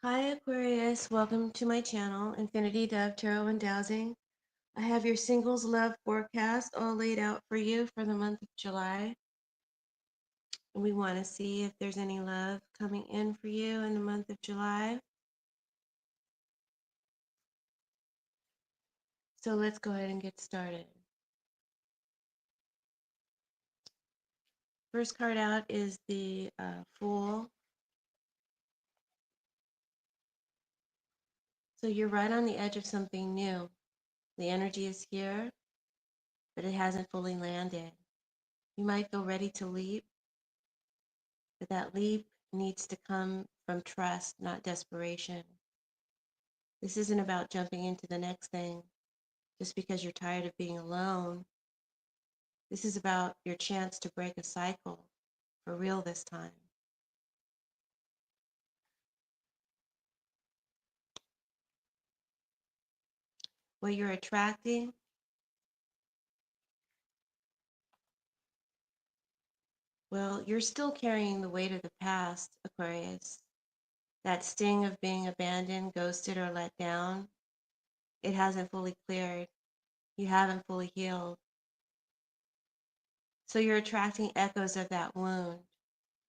Hi Aquarius, welcome to my channel, Infinity Dove Tarot and Dowsing. I have your singles love forecast all laid out for you for the month of July. And we want to see if there's any love coming in for you in the month of July. So let's go ahead and get started. First card out is the Fool. So you're right on the edge of something new. The energy is here, but it hasn't fully landed. You might feel ready to leap, but that leap needs to come from trust, not desperation. This isn't about jumping into the next thing just because you're tired of being alone. This is about your chance to break a cycle for real this time. What you're attracting, well, you're still carrying the weight of the past, Aquarius. That sting of being abandoned, ghosted, or let down, it hasn't fully cleared. You haven't fully healed. So you're attracting echoes of that wound.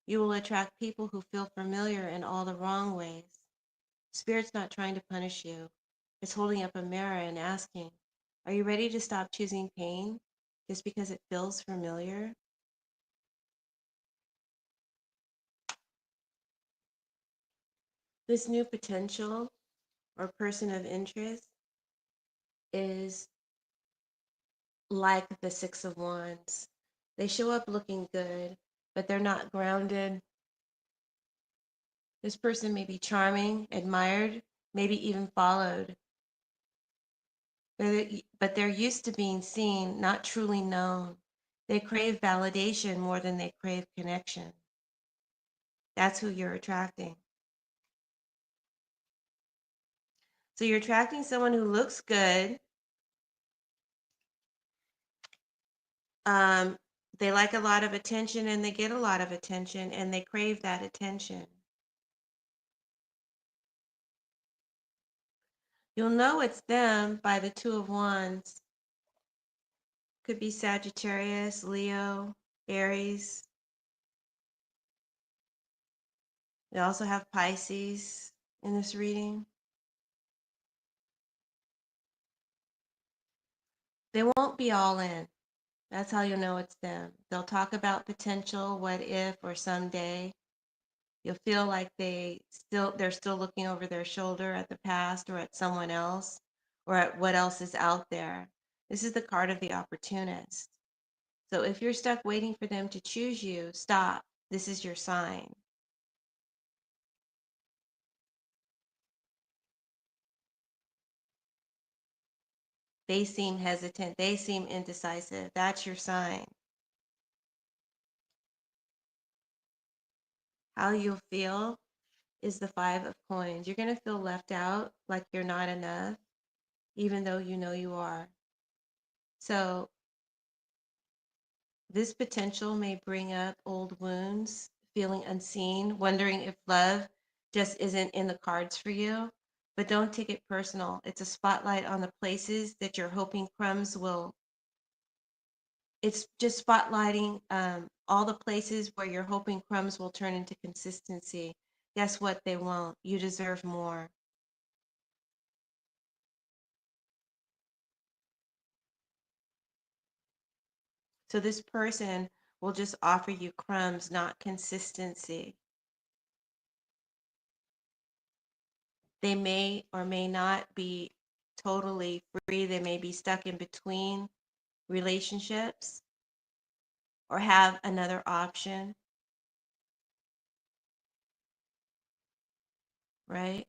You will attract people who feel familiar in all the wrong ways. Spirit's not trying to punish you. It's holding up a mirror and asking, are you ready to stop choosing pain just because it feels familiar? This new potential or person of interest is like the Six of Wands. They show up looking good, but they're not grounded. This person may be charming, admired, maybe even followed, but they're used to being seen, not truly known. They crave validation more than they crave connection. That's who you're attracting. So you're attracting someone who looks good. Um, they like a lot of attention and they get a lot of attention and they crave that attention. You'll know it's them by the Two of Wands. Could be Sagittarius, Leo, Aries. We also have Pisces in this reading. They won't be all in. That's how you'll know it's them. They'll talk about potential, what if, or someday. You'll feel like they're still looking over their shoulder at the past or at someone else or at what else is out there. This is the card of the opportunist. So if you're stuck waiting for them to choose you, stop. This is your sign. They seem hesitant. They seem indecisive. That's your sign. How you'll feel is the Five of Coins. You're going to feel left out, like you're not enough, even though you know you are. So this potential may bring up old wounds, feeling unseen, wondering if love just isn't in the cards for you. But don't take it personal. It's a spotlight on the places that you're hoping crumbs will. It's just spotlighting all the places where you're hoping crumbs will turn into consistency. Guess what? They won't. You deserve more. So this person will just offer you crumbs, not consistency. They may or may not be totally free. They may be stuck in between relationships or have another option, right?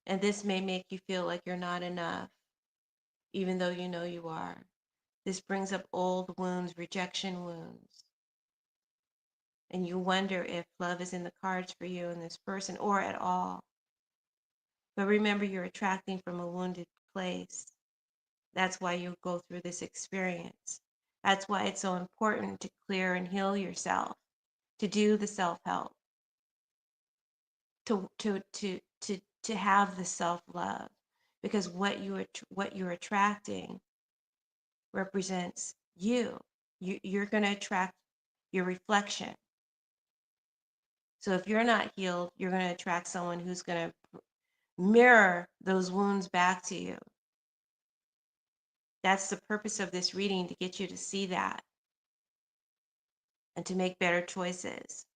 And this may make you feel like you're not enough, even though you know you are. This brings up old wounds, rejection wounds. And you wonder if love is in the cards for you and this person or at all. But remember, you're attracting from a wounded place. That's why you go through this experience. That's why it's so important to clear and heal yourself, to do the self help. to have the self-love, because what you're attracting represents you. You're going to attract your reflection. So if you're not healed, you're going to attract someone who's going to mirror those wounds back to you. That's the purpose of this reading, to get you to see that and to make better choices,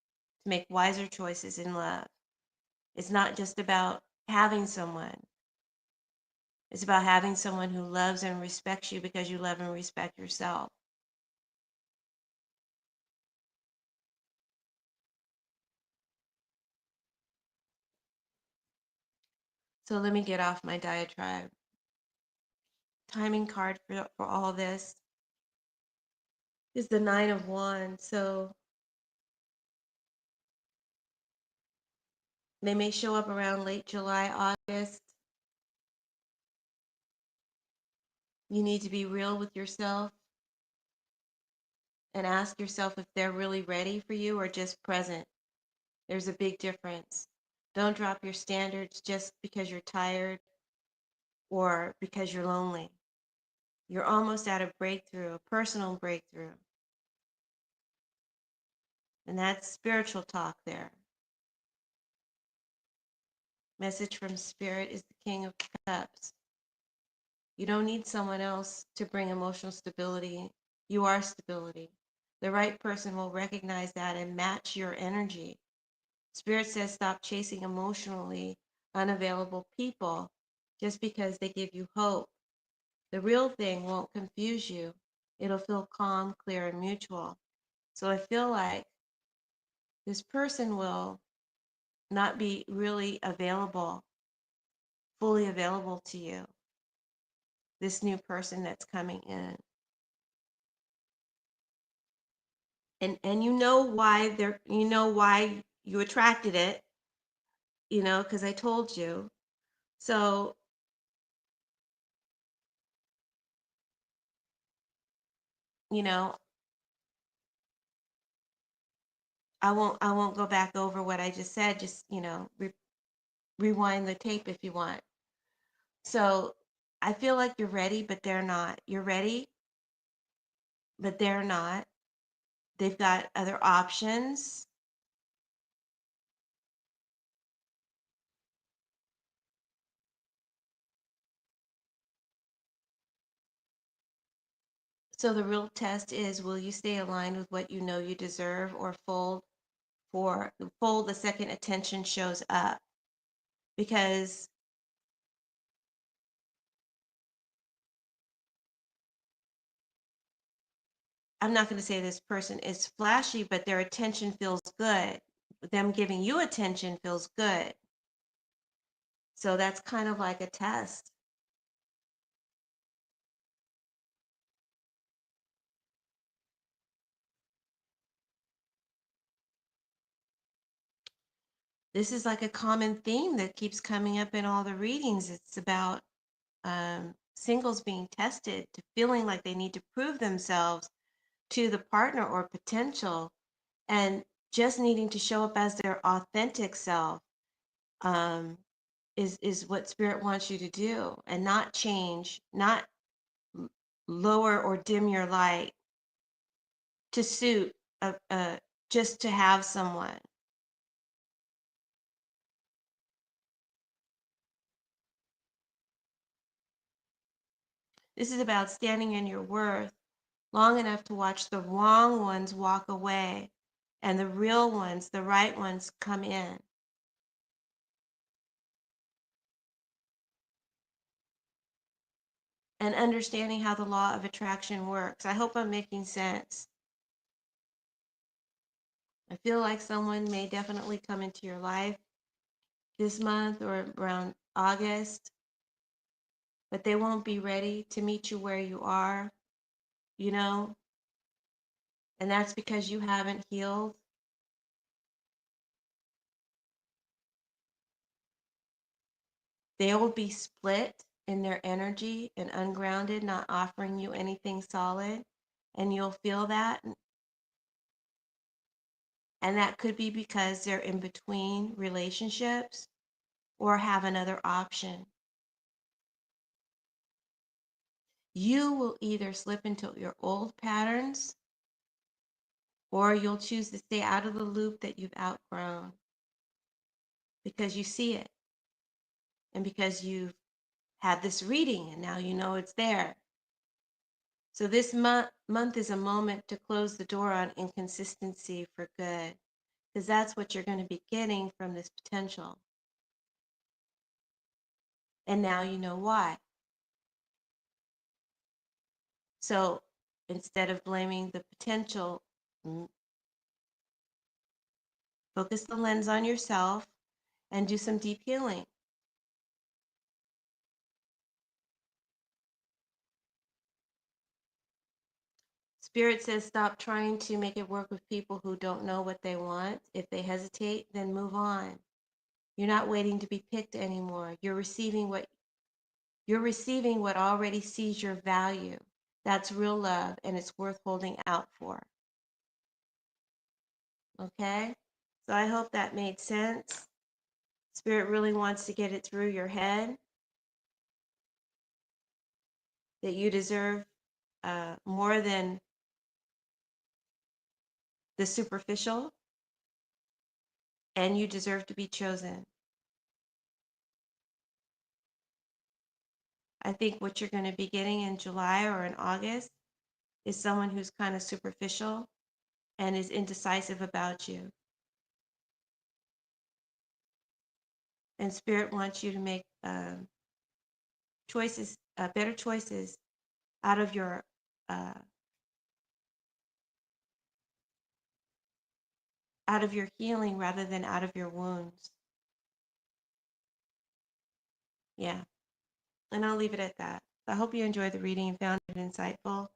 to make wiser choices in love. It's not just about having someone. It's about having someone who loves and respects you because you love and respect yourself. So let me get off my diatribe. Timing card for all this is the Nine of Wands. So they may show up around late July, August. You need to be real with yourself and ask yourself if they're really ready for you or just present. There's a big difference. Don't drop your standards just because you're tired or because you're lonely. You're almost at a breakthrough, a personal breakthrough. And that's spiritual talk there. Message from Spirit is the King of Cups. You don't need someone else to bring emotional stability. You are stability. The right person will recognize that and match your energy. Spirit says stop chasing emotionally unavailable people just because they give you hope. The real thing won't confuse you. It'll feel calm, clear, and mutual. So I feel like this person will not be really available, fully available to you, this new person that's coming in. And you know why you attracted it, because I told you. So, you know, I won't go back over what I just said. Just, rewind the tape if you want. So, I feel like you're ready, but they're not. You're ready, but they're not. They've got other options. So the real test is, will you stay aligned with what you know you deserve, or fold the second attention shows up? Because I'm not going to say this person is flashy, but their attention feels good. Them giving you attention feels good. So that's kind of like a test. This is like a common theme that keeps coming up in all the readings. It's about singles being tested, to feeling like they need to prove themselves to the partner or potential, and just needing to show up as their authentic self, um, is what Spirit wants you to do, and not change, not lower or dim your light to suit just to have someone. This is about standing in your worth long enough to watch the wrong ones walk away and the real ones, the right ones, come in. And understanding how the law of attraction works. I hope I'm making sense. I feel like someone may definitely come into your life this month or around August, but they won't be ready to meet you where you are, you know, and that's because you haven't healed. They will be split in their energy and ungrounded, not offering you anything solid, and you'll feel that. And that could be because they're in between relationships or have another option. You will either slip into your old patterns or you'll choose to stay out of the loop that you've outgrown because you see it and because you've had this reading and now you know it's there. So this month is a moment to close the door on inconsistency for good, because that's what you're going to be getting from this potential. And now you know why. So instead of blaming the potential, focus the lens on yourself and do some deep healing. Spirit says stop trying to make it work with people who don't know what they want. If they hesitate, then move on. You're not waiting to be picked anymore. You're receiving what already sees your value. That's real love and it's worth holding out for. Okay? So I hope that made sense. Spirit really wants to get it through your head that you deserve more than the superficial and you deserve to be chosen. I think what you're going to be getting in July or in August is someone who's kind of superficial and is indecisive about you. And Spirit wants you to make choices, better choices out of your uh, healing rather than out of your wounds. Yeah, and I'll leave it at that. I hope you enjoyed the reading and found it insightful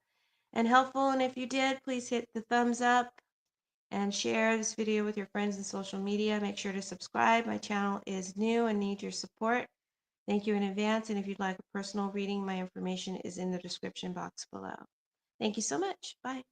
and helpful. And if you did, please hit the thumbs up and share this video with your friends in social media. Make sure to subscribe. My channel is new and needs your support. Thank you in advance. And if you'd like a personal reading, my information is in the description box below. Thank you so much. Bye.